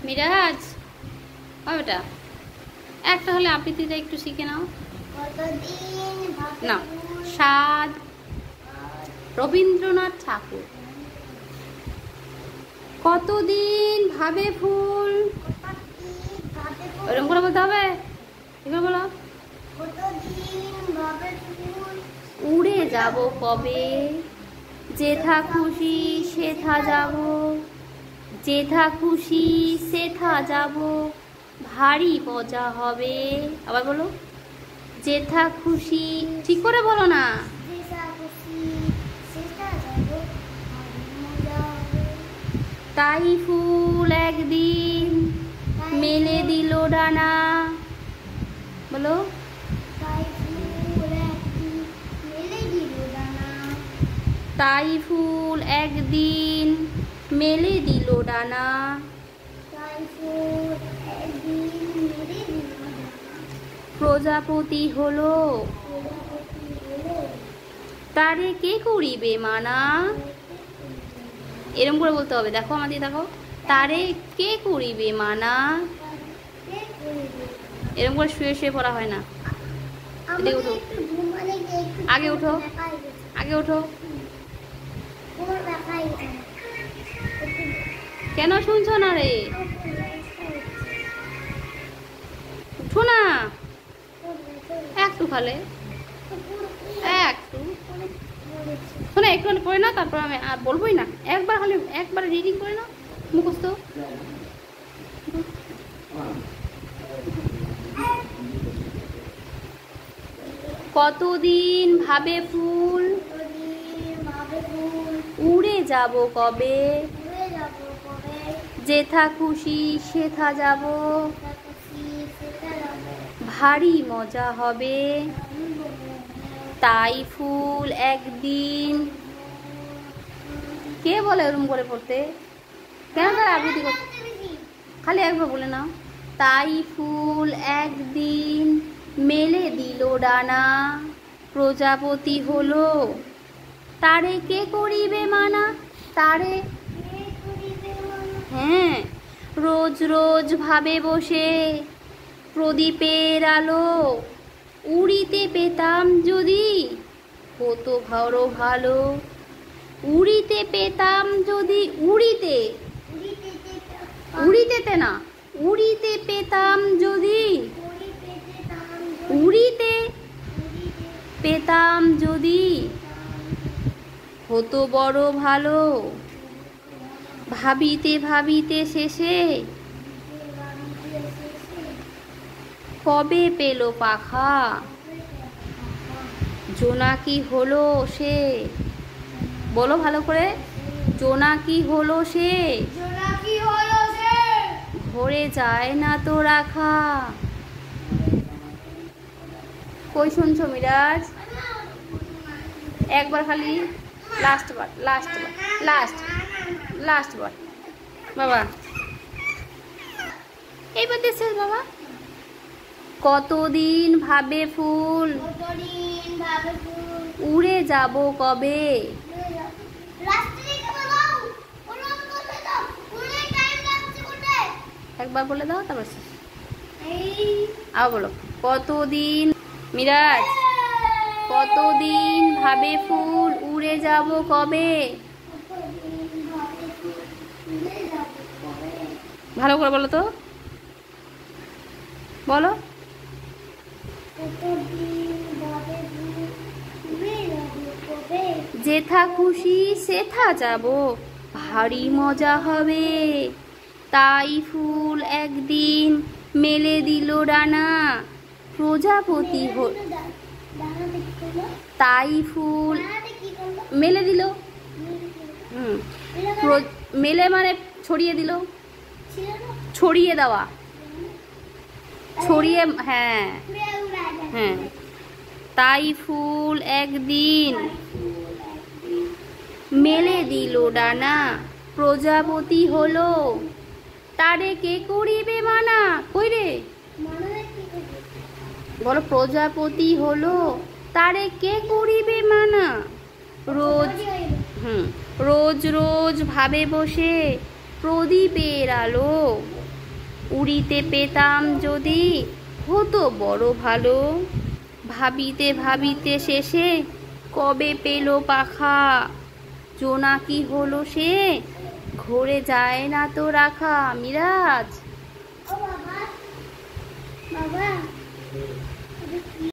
মিরাজ বেটা একটা হলে আবৃত্তিটা একটু শিখে নাও না। সাদ রবীন্দ্রনাথ ঠাকুর। কতদিন ভাবে ফুল, ওরকম করে বলতে হবে। এবার বলো, উড়ে যাব কবে, যেথা খুশি সেথা যাব, যেথা খুশি সেথা যাব, ভারী মজা হবে। আবার বলো, যেথা খুশি, ঠিক করে বলো না। তাই ফুল একদিন মেলে দিল ডানা। বলো, তাই ফুল একদিন মেলে দিল ডানা। প্রজাপতি হলো, তারে কে করিবে মানা। এরকম করে বলতে হবে। দেখো আমাদের, দেখো, তারে কে করিবে মানা। এরকম করে শুয়ে শুয়ে পড়া হয় না। উঠো, আগে উঠো, আগে উঠো। কেন শুনছো না রে? উঠো না, একটু খালে একটু শোনো, একটু পড়ে নাও, তারপর আমি আর বলবোই না। একবার খালি একবার রিডিং করে নাও, মুখস্থ। কতদিন ভাবে ফুল, উড়ে যাব কবে, যেথা খুশি সেথা যাব, ভারী মজা হবে। তাই ফুল একদিন, কে বলে ওরকম করে পড়তে? কেন তারা আবৃত্তি করতে? খালি একবার বলে নাও। তাই ফুল একদিন মেলে দিল ডানা, প্রজাপতি হলো, তারে কে করিবে মানা। তারে, হ্যাঁ, রোজ রোজ ভাবে বসে, প্রদীপের আলো, উড়িতে পেতাম যদি হতো বড় ভালো। উড়িতে পেতাম যদি, উড়িতে, উড়িতেতে না, উড়িতে পেতাম যদি, উড়িতে পেতাম যদি হতো বড় ভালো। ভাবিতে ভাবিতে শেষে কবে পেল পাখা, জোনাকি হলো সে। বলো ভালো করে, জোনাকি হলো সে, ঘরে যায় না তো রাখা। কই শুনছো মিরাজ? একবার খালি, লাস্ট বার, লাস্ট বার, লাস্ট লাস্ট বার বাবা, এইবার দেশে বাবা। কতদিন ভাবে ফুল, উড়ে যাব কবে। একবার বলে দাও, তারপর আবার বলো। কতদিন, মিরাজ, কতদিন ভাবে ফুল, উড়ে যাব কবে। ভালো করে বলো তো, বলো। যেথা খুশি সেথা যাব, ভারী মজা হবে। তাই ফুল একদিন মেলে দিল ডানা, প্রজাপতি হল, তাই ফুল মেলে দিল। মেলে মানে ছড়িয়ে দিল, ছড়িয়ে দেওয়া, ছড়িয়ে, হ্যাঁ হ্যাঁ। তাই ফুল একদিন মেলে দিল ডানা, প্রজাপতি হলো, তারে কে করিবে মানা। কই রে বলো, প্রজাপতি হলো, তারে কে করিবে মানা। রোজ, রোজ রোজ ভাবে বসে, প্রদীপের আলো, উড়িতে পেতাম যদি হতো বড় ভালো। ভাবিতে ভাবিতে শেষে কবে পেল পাখা। জোনাকি হলো সে ঘরে যায় না তো রাখা। মিরাজ।